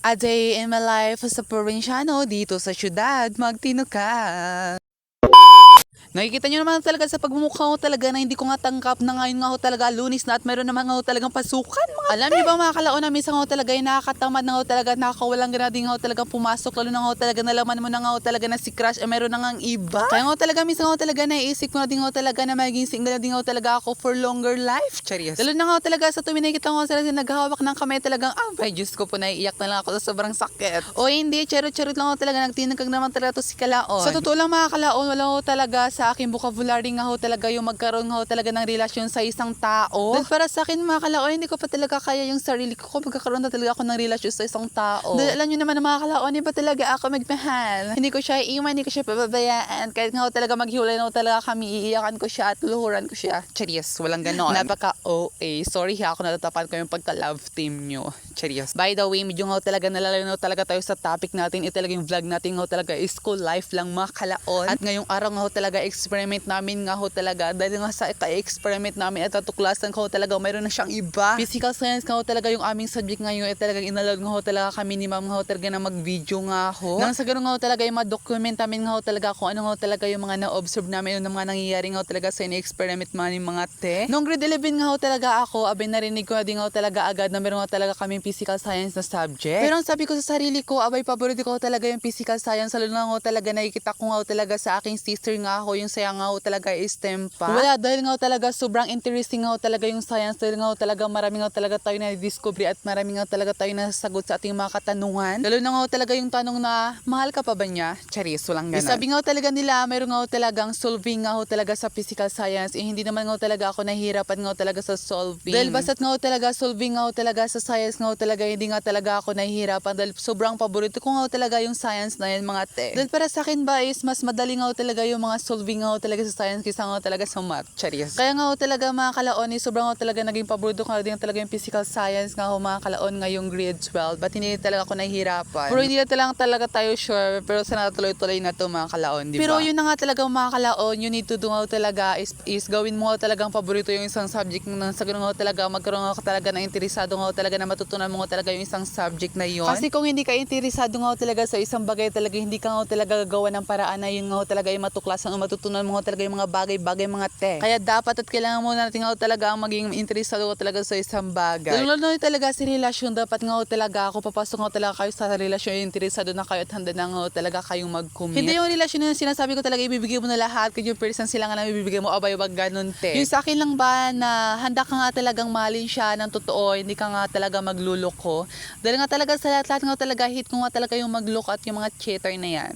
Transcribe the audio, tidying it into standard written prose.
A day in my life as a probinsyano dito sa syudad, magtino ka. Nakikita nyo naman talaga sa pagmumukha ko talaga na hindi ko nga tangkap na ngayon nga ho talaga Lunes na at meron naman nga ho talagang pasukan. Alam niyo ba mga kalaon na minsan nga ho talaga yung nakakatamad na ho talaga, nakakawalang gana din nga ho talagang pumasok, lalo na nga ho talaga nalaman mo na nga ho talaga na si crush meron na nga iba. Kaya nga ho talaga minsan nga ho talaga naiisip ko na din nga ho talaga na magiging single na din nga ho talaga ako for longer life. Charis. Lalo na nga ho talaga sa tuwing nakikita ko sila naghahawak ng kamay talagang ay Diyos ko po, naiiyak na lang ako sa sobrang sakit. O hindi, charot-charot lang ho talaga, nagtinagkag naman talaga to si kalaon. Sa totoo lang mga kalaon, wala ho talaga sa aking vocabulary nga ho talaga yung magkaroon nga ho talaga ng relasyon sa isang tao. Dahil para sa akin mga kalaon, hindi ko pa talaga kaya yung sarili ko kung magkakaroon na talaga ako ng relasyon sa isang tao. Dahil alam nyo naman mga kalaon, hindi pa talaga ako magmahal. Hindi ko siya iiwan, hindi ko siya pababayaan. Kahit nga ho talaga maghiwalay na ho talaga kami, iiyakan ko siya at luluhuran ko siya. Charis, walang ganon. Napaka OA. Sorry ha, ako natatapan ko yung pagka-love team nyo. Charis. By the way, medyo nga ho talaga nalalanaw talaga tayo sa topic natin. Ito talaga yung vlog natin nga ho talaga is school life lang mga kalaon. At ngayong araw nga ho talaga experiment namin nga ho talaga. Dahil nga sa experiment namin at natuklasan ko ho talaga mayroon na siyang iba. Physical science nga ho talaga yung aming subject ngayon. At talagang inalod nga ho talaga kami ni ma'am nga ho talaga na mag-video nga ho. Nang sa ganun nga ho talaga yung ma-document namin nga ho talaga kung ano nga ho talaga yung mga na-observe namin, yung mga nangyayari nga ho talaga sa in-experiment namin mga te. Noong grade 11 nga ho talaga ako, abay narinig ko na din nga ho talaga agad na meron nga ho talaga kaming physical science na subject. Pero ang sabi ko sa sarili ko, abay paborito ko ho talaga yung physical science. Lalo na ho talaga nakikita ko nga ho talaga sa aking sister nga ho, yung saya nga ho talaga is STEM pa. Wala, dahil nga ho talaga sobrang interesting nga ho talaga yung science. Dahil nga ho talaga marami nga ho talaga tayo na discovery at marami nga ho talaga tayo na sagot sa ating mga katanungan. Lalo na nga ho talaga yung tanong na mahal ka pa ba niya? Charis, walang ganun. Sabi nga ho talaga nila, mayroon nga ho talagang solving nga ho talaga sa physical science. Hindi naman nga ho talaga ako nahihirapan nga ho talaga sa solving. Dahil basta't nga ho talaga solving nga ho talaga sa science nga ho talaga, hindi nga talaga ako nahihirapan dahil sobrang paborito ko nga ho talaga yung science na yan mga te. Dahil para sa akin ba is mas madali nga ho talaga yung mga solving nga ho talaga sa science kaysa nga ho talaga sa math. Charis. Kaya nga ho talaga mga kalaon is sobrang ho talaga naging paborito ko na din talaga yung physical science nga ho mga kalaon ngayong grade 12. But hindi talaga ako nahihirapan. Pero hindi na talaga tayo sure, pero sana tuloy-tuloy na to mga kalaon, di ba? Pero yun na nga talaga mga kalaon, you need to do nga ho talaga is gawin mo ho talagang paborito yung isang subject na sa ganun ho talaga magkaroon ho talaga na interesado nga ho talaga na matutunan mo ho talaga yung isang subject na yun. Kasi kung hindi ka interesado nga ho talaga sa isang bagay talaga, hindi ka nga ho talaga gagawa ng paraan na yun nga ho talaga yung matuklasan o matutunan mo ho talaga yung mga bagay-bagay mga te. Kaya dapat at kailangan mo natin nga ho talaga ang maging interesado ho talaga sa isang bagay. Lalo na talaga si relasyon, dapat nga ho talaga ako papasok nga ho talaga kayo sa relasyon, interesado na kayo at handa na nga ho talaga kayong mag-commit. Hindi yung relasyon na sinasabi ko talaga ibibigay mo na lahat, kung yung person sila nga lang ibibigay mo, abay wag ganun te. Yung sa akin lang ba na handa ka nga talagang mahalin siya ng totoo, hindi ka nga talaga magluloko. Dahil nga talaga sa lahat nga talaga hit ko nga talaga yung magloko at yung mga cheater na yan.